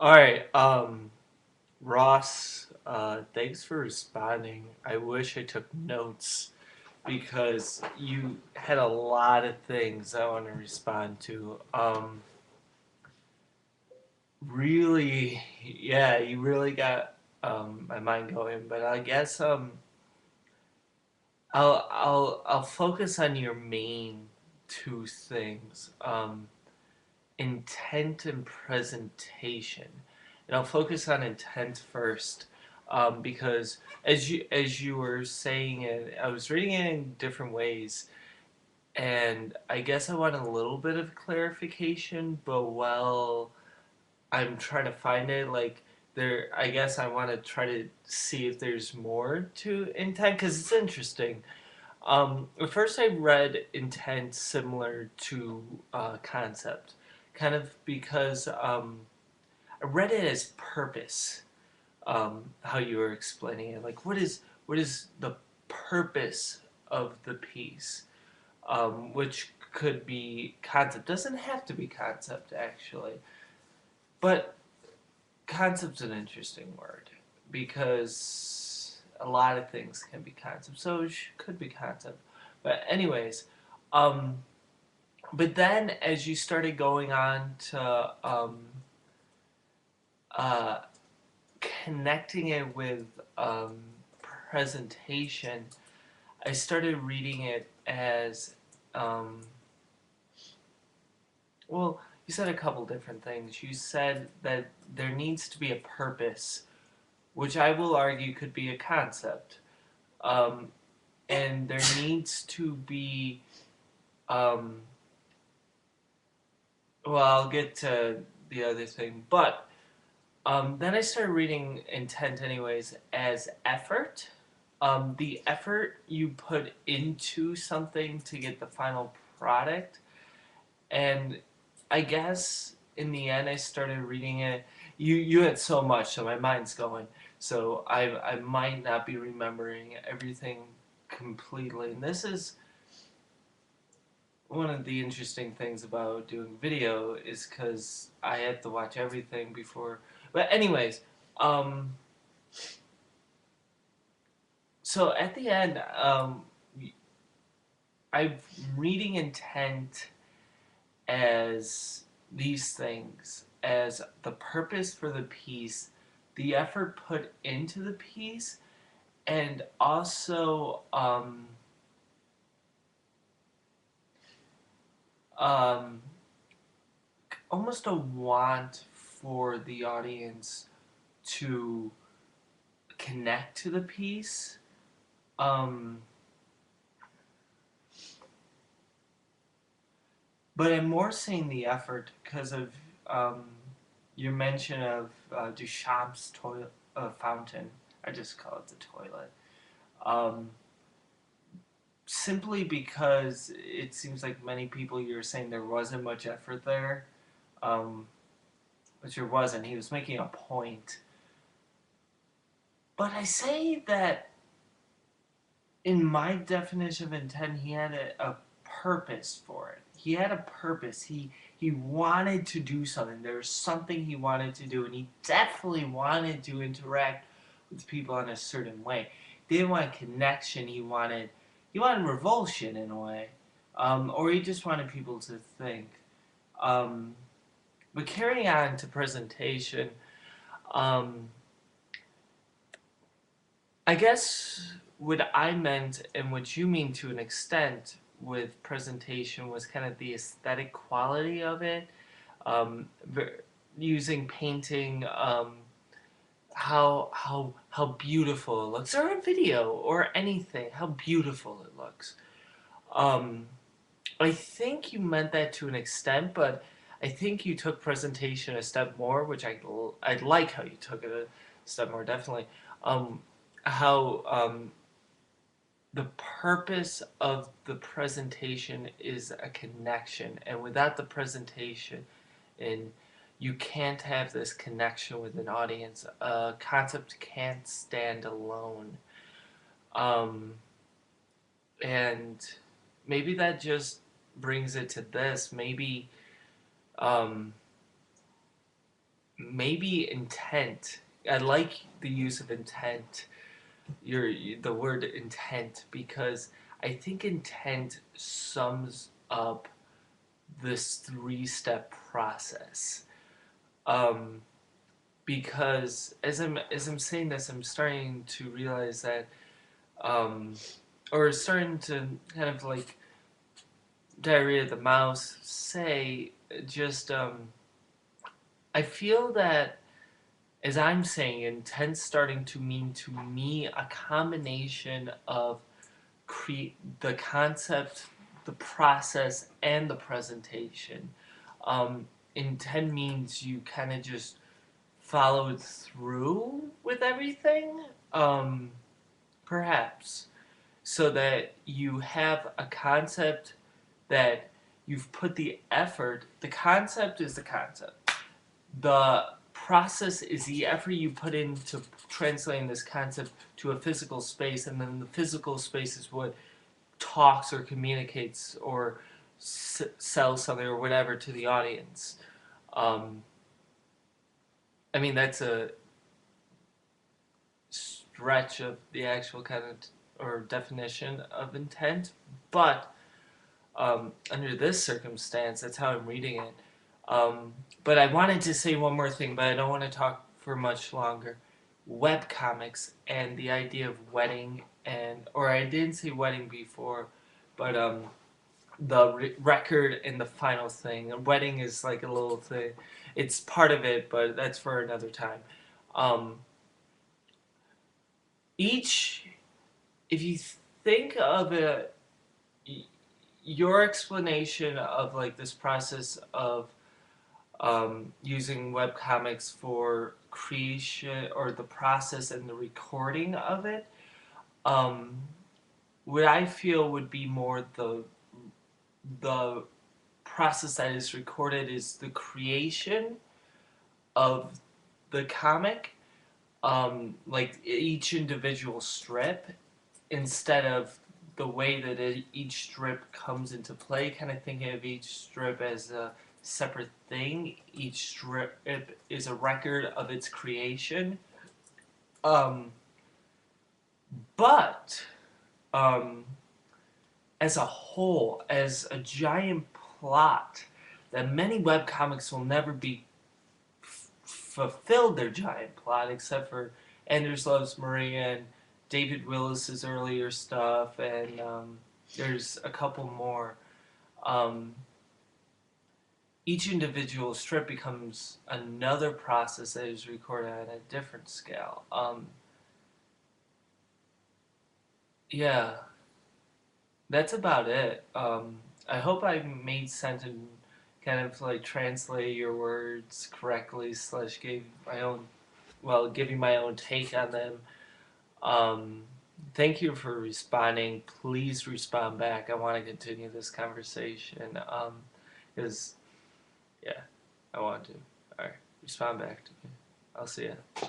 Alright, Ross, thanks for responding. I wish I took notes because you had a lot of things I want to respond to. Really, yeah, you really got my mind going, but I guess I'll focus on your main two things. Intent and presentation. And I'll focus on intent first, because as you were saying it, I was reading it in different ways, and I guess I want a little bit of clarification. But while I'm trying to find it, like there, I guess I want to try to see if there's more to intent because it's interesting. At first, I read intent similar to concept, kind of because I read it as purpose. How you were explaining it, like what is the purpose of the piece, which could be concept. Doesn't have to be concept actually, but concept's an interesting word because a lot of things can be concept. So it could be concept. But anyways, um, but then as you started going on to uh, connecting it with um, presentation, I started reading it as um, well. You said a couple different things. You said that there needs to be a purpose, which I will argue could be a concept. Um, and there needs to be, um, well, I'll get to the other thing, but then I started reading intent, anyways, as effort. The effort you put into something to get the final product. And I guess in the end, I started reading it. You had so much, so my mind's going. So I might not be remembering everything completely. And this is one of the interesting things about doing video is because I had to watch everything before. But anyways, um, so at the end, I'm reading intent as these things, as the purpose for the piece, the effort put into the piece, and also um, almost a want for the audience to connect to the piece. Um, but I'm more saying the effort because of um, your mention of Duchamp's toilet fountain. I just call it the toilet. Um, Simply because it seems like many people you're saying there wasn't much effort there, um, which there wasn't. He was making a point. But I say that in my definition of intent, he had a purpose for it. He had a purpose. He wanted to do something. There was something he wanted to do, and he definitely wanted to interact with people in a certain way. He didn't want connection. He wanted revulsion in a way, or he just wanted people to think. Um, but carrying on to presentation, um, I guess what I meant and what you mean to an extent with presentation was kind of the aesthetic quality of it, um, using painting, how beautiful it looks, or a video or anything, how beautiful it looks. Um, I think you meant that to an extent, but I think you took presentation a step more, which I like how you took it a step more, definitely. Um, how the purpose of the presentation is a connection, and without the presentation, and you can't have this connection with an audience. A concept can't stand alone. Um, and maybe that just brings it to this. Maybe um, maybe intent. I like the use of intent, the word intent, because I think intent sums up this three-step process. Um, because as I'm saying this, I'm starting to realize that, um, or starting to kind of like diarrhea of the mouse say, just I feel that as I'm saying, intense starting to mean to me a combination of the concept, the process, and the presentation. Um, intent means you kind of just followed through with everything, um, perhaps, so that you have a concept that you've put the effort. The concept is the concept. The process is the effort you put into translating this concept to a physical space, and then the physical space is what talks or communicates or sells something or whatever to the audience. Um, I mean, that's a stretch of the actual kind of or definition of intent, but under this circumstance, that's how I'm reading it. But I wanted to say one more thing, but I don't want to talk for much longer. Web comics and the idea of wedding, and or I didn't say wedding before, but the record and the final thing. A wedding is like a little thing. It's part of it, but that's for another time. Um, each, if you think of it, your explanation of like this process of using webcomics for creation or the process and the recording of it, um, what I feel would be more the process that is recorded is the creation of the comic, like each individual strip, instead of the way that each strip comes into play, kind of thinking of each strip as a separate thing. Each strip is a record of its creation. Um, but um, as a whole, as a giant plot, that many webcomics will never be fulfilled their giant plot, except for Anders Loves Maria and David Willis's earlier stuff, and there's a couple more. Um, each individual strip becomes another process that is recorded at a different scale. Yeah, that's about it. I hope I made sense and kind of like translate your words correctly, slash gave my own, well, giving my own take on them. Um, Thank you for responding. Please respond back. I want to continue this conversation. Because, yeah, I want to. All right, respond back to me. I'll see ya.